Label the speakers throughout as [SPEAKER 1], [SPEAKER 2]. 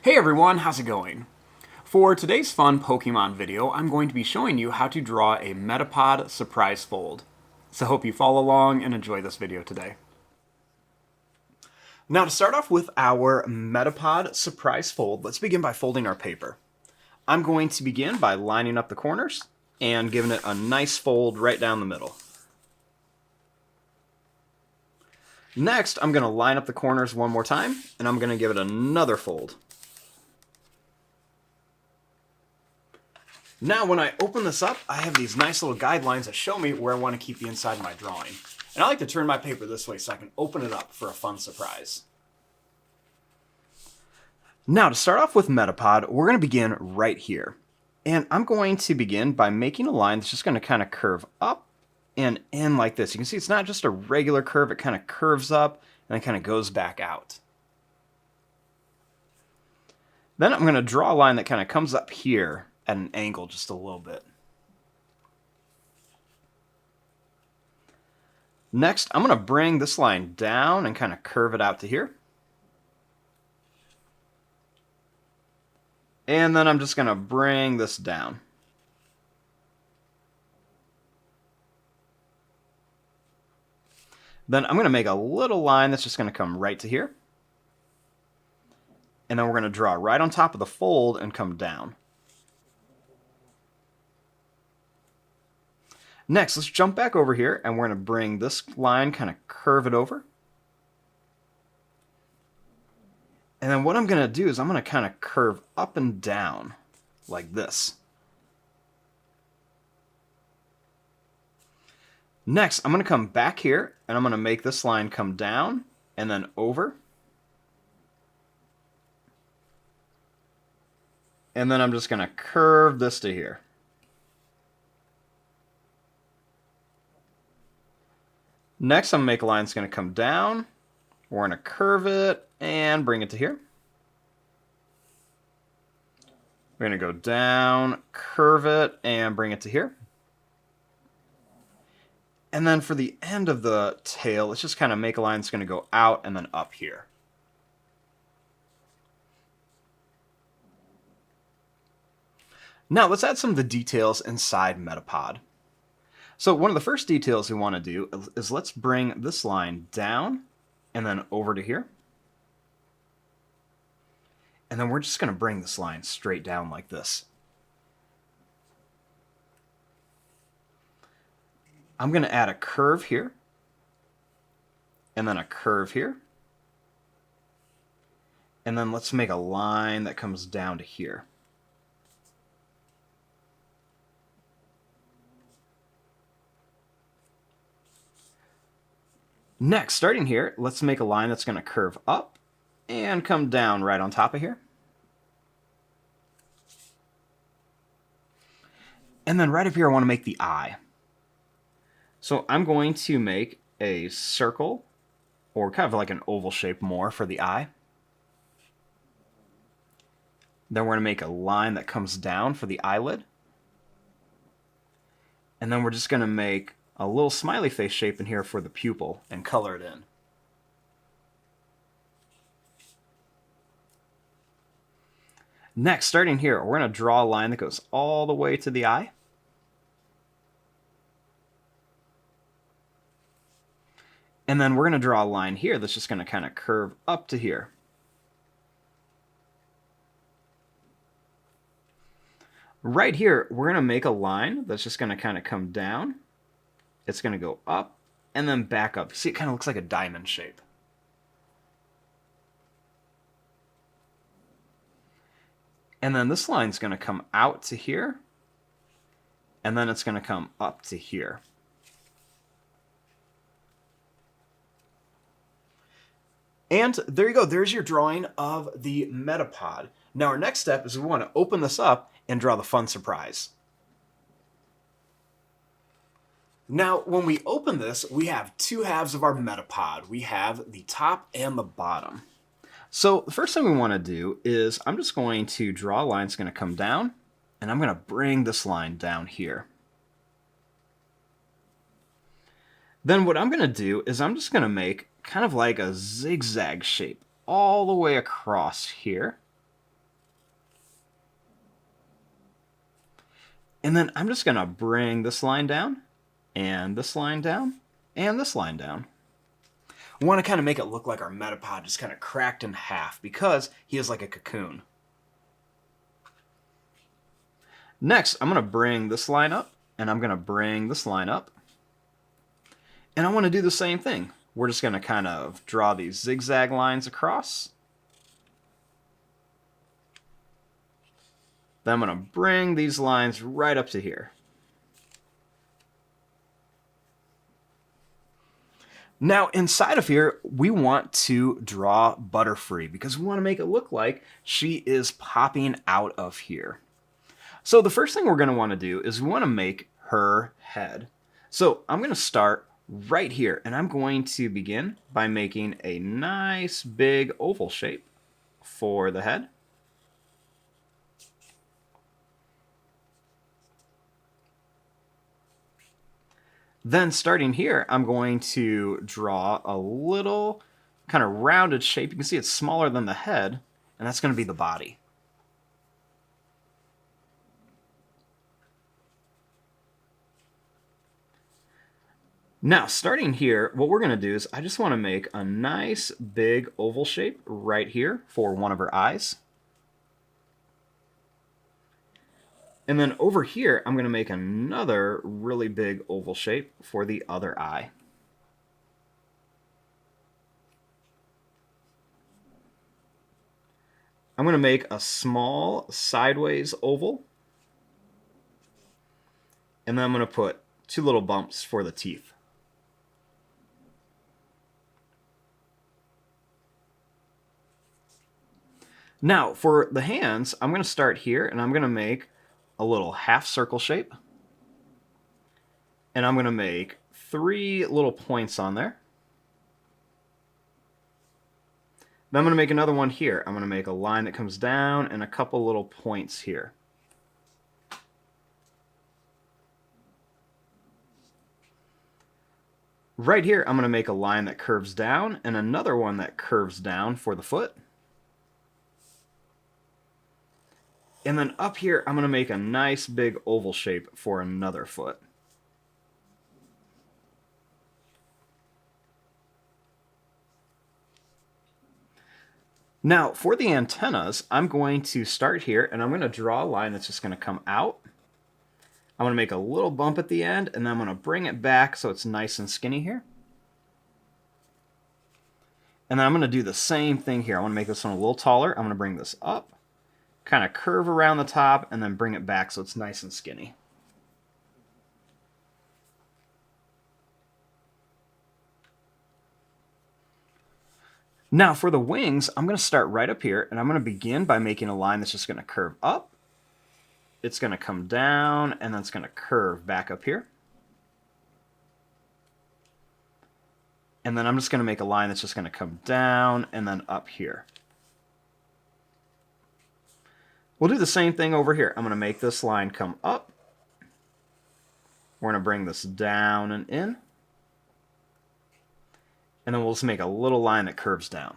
[SPEAKER 1] Hey everyone, how's it going? For today's fun Pokemon video, I'm going to be showing you how to draw a Metapod Surprise Fold. So hope you follow along and enjoy this video today. Now to start off with our Metapod Surprise Fold, let's begin by folding our paper. I'm going to begin by lining up the corners and giving it a nice fold right down the middle. Next, I'm going to line up the corners one more time, and I'm going to give it another fold. Now, when I open this up, I have these nice little guidelines that show me where I want to keep the inside of my drawing. And I like to turn my paper this way so I can open it up for a fun surprise. Now, to start off with Metapod, we're going to begin right here. And I'm going to begin by making a line that's just going to kind of curve up and in like this. You can see it's not just a regular curve, it kind of curves up and then kind of goes back out. Then I'm going to draw a line that kind of comes up here at an angle just a little bit. Next, I'm going to bring this line down and kind of curve it out to here. And then I'm just going to bring this down. Then I'm going to make a little line that's just going to come right to here. And then we're going to draw right on top of the fold and come down. Next, let's jump back over here and we're going to bring this line, kind of curve it over. And then what I'm going to do is I'm going to kind of curve up and down like this. Next, I'm going to come back here and I'm going to make this line come down and then over. And then I'm just going to curve this to here. Next, I'm going to make a line that's going to come down. We're going to curve it and bring it to here. We're going to go down, curve it, and bring it to here. And then for the end of the tail, let's just kind of make a line that's going to go out and then up here. Now let's add some of the details inside Metapod. So one of the first details we want to do is let's bring this line down and then over to here. And then we're just going to bring this line straight down like this. I'm going to add a curve here, and then a curve here. And then let's make a line that comes down to here. Next, starting here, let's make a line that's going to curve up and come down right on top of here. And then right up here, I want to make the eye. So I'm going to make a circle, or kind of like an oval shape more for the eye. Then we're going to make a line that comes down for the eyelid. And then we're just going to make a little smiley face shape in here for the pupil and color it in. Next, starting here, we're going to draw a line that goes all the way to the eye. And then we're going to draw a line here that's just going to kind of curve up to here. Right here, we're going to make a line that's just going to kind of come down. It's going to go up and then back up. See, it kind of looks like a diamond shape. And then this line's going to come out to here. And then it's going to come up to here. And there you go. There's your drawing of the Metapod. Now our next step is we want to open this up and draw the fun surprise. Now, when we open this, we have two halves of our Metapod. We have the top and the bottom. So the first thing we want to do is I'm just going to draw a line that's going to come down, and I'm going to bring this line down here. Then what I'm going to do is I'm just going to make kind of like a zigzag shape all the way across here. And then I'm just going to bring this line down, and this line down, and this line down. We want to kind of make it look like our Metapod just kind of cracked in half because he is like a cocoon. Next, I'm going to bring this line up, and I'm going to bring this line up. And I want to do the same thing. We're just going to kind of draw these zigzag lines across. Then I'm going to bring these lines right up to here. Now, inside of here, we want to draw Butterfree because we want to make it look like she is popping out of here. So the first thing we're going to want to do is we want to make her head. So I'm going to start right here, and I'm going to begin by making a nice big oval shape for the head. Then starting here, I'm going to draw a little kind of rounded shape. You can see it's smaller than the head, and that's going to be the body. Now, starting here, what we're going to do is I just want to make a nice big oval shape right here for one of her eyes. And then over here, I'm going to make another really big oval shape for the other eye. I'm going to make a small sideways oval. And then I'm going to put two little bumps for the teeth. Now, for the hands, I'm going to start here, and I'm going to make a little half circle shape. And I'm going to make 3 little points on there. Then I'm going to make another one here. I'm going to make a line that comes down and a couple little points here. Right here, I'm going to make a line that curves down and another one that curves down for the foot. And then up here, I'm going to make a nice big oval shape for another foot. Now, for the antennas, I'm going to start here, and I'm going to draw a line that's just going to come out. I'm going to make a little bump at the end, and then I'm going to bring it back so it's nice and skinny here. And then I'm going to do the same thing here. I want to make this one a little taller. I'm going to bring this up, kind of curve around the top, and then bring it back so it's nice and skinny. Now for the wings, I'm going to start right up here, and I'm going to begin by making a line that's just going to curve up. It's going to come down, and then it's going to curve back up here. And then I'm just going to make a line that's just going to come down and then up here. We'll do the same thing over here. I'm going to make this line come up. We're going to bring this down and in. And then we'll just make a little line that curves down.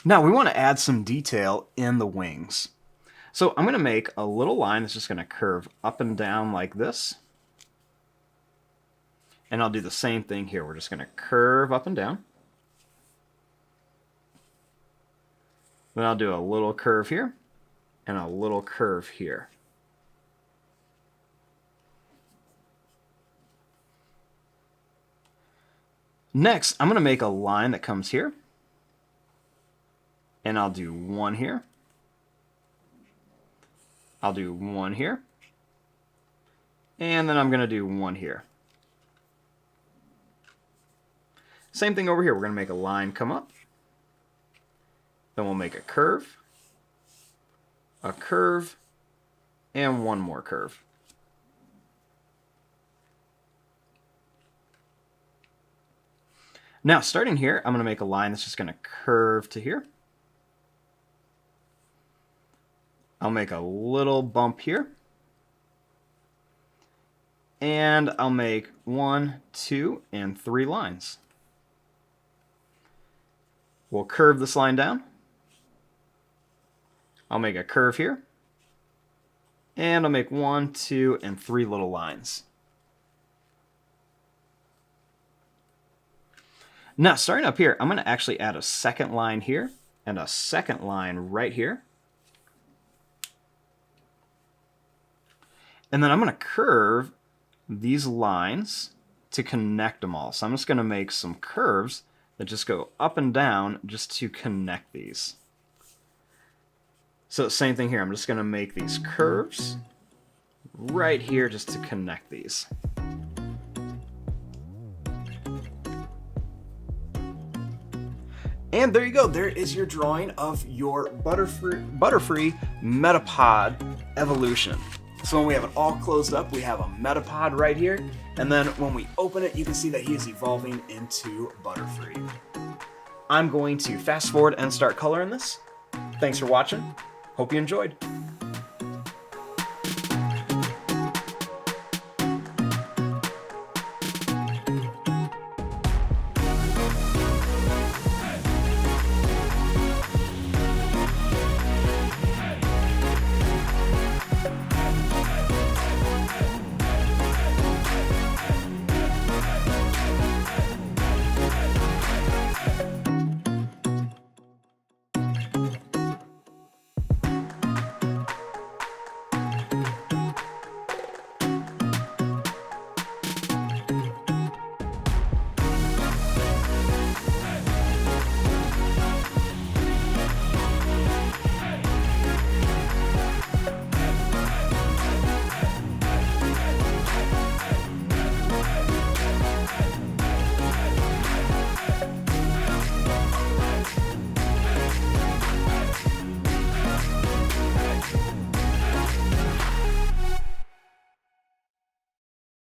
[SPEAKER 1] Now we want to add some detail in the wings. So I'm going to make a little line that's just going to curve up and down like this. And I'll do the same thing here. We're just going to curve up and down. Then I'll do a little curve here and a little curve here. Next, I'm going to make a line that comes here. And I'll do one here. I'll do one here. And then I'm going to do one here. Same thing over here. We're going to make a line come up. Then we'll make a curve, and one more curve. Now, starting here, I'm going to make a line that's just going to curve to here. I'll make a little bump here. And I'll make 1, 2, and 3 lines. We'll curve this line down. I'll make a curve here. And I'll make 1, 2, and 3 little lines. Now, starting up here, I'm going to actually add a second line here and a second line right here. And then I'm going to curve these lines to connect them all. So I'm just going to make some curves that just go up and down just to connect these. So same thing here. I'm just going to make these curves right here just to connect these. And there you go. There is your drawing of your Butterfree Metapod evolution. So when we have it all closed up, we have a Metapod right here. And then when we open it, you can see that he is evolving into Butterfree. I'm going to fast forward and start coloring this. Thanks for watching. Hope you enjoyed.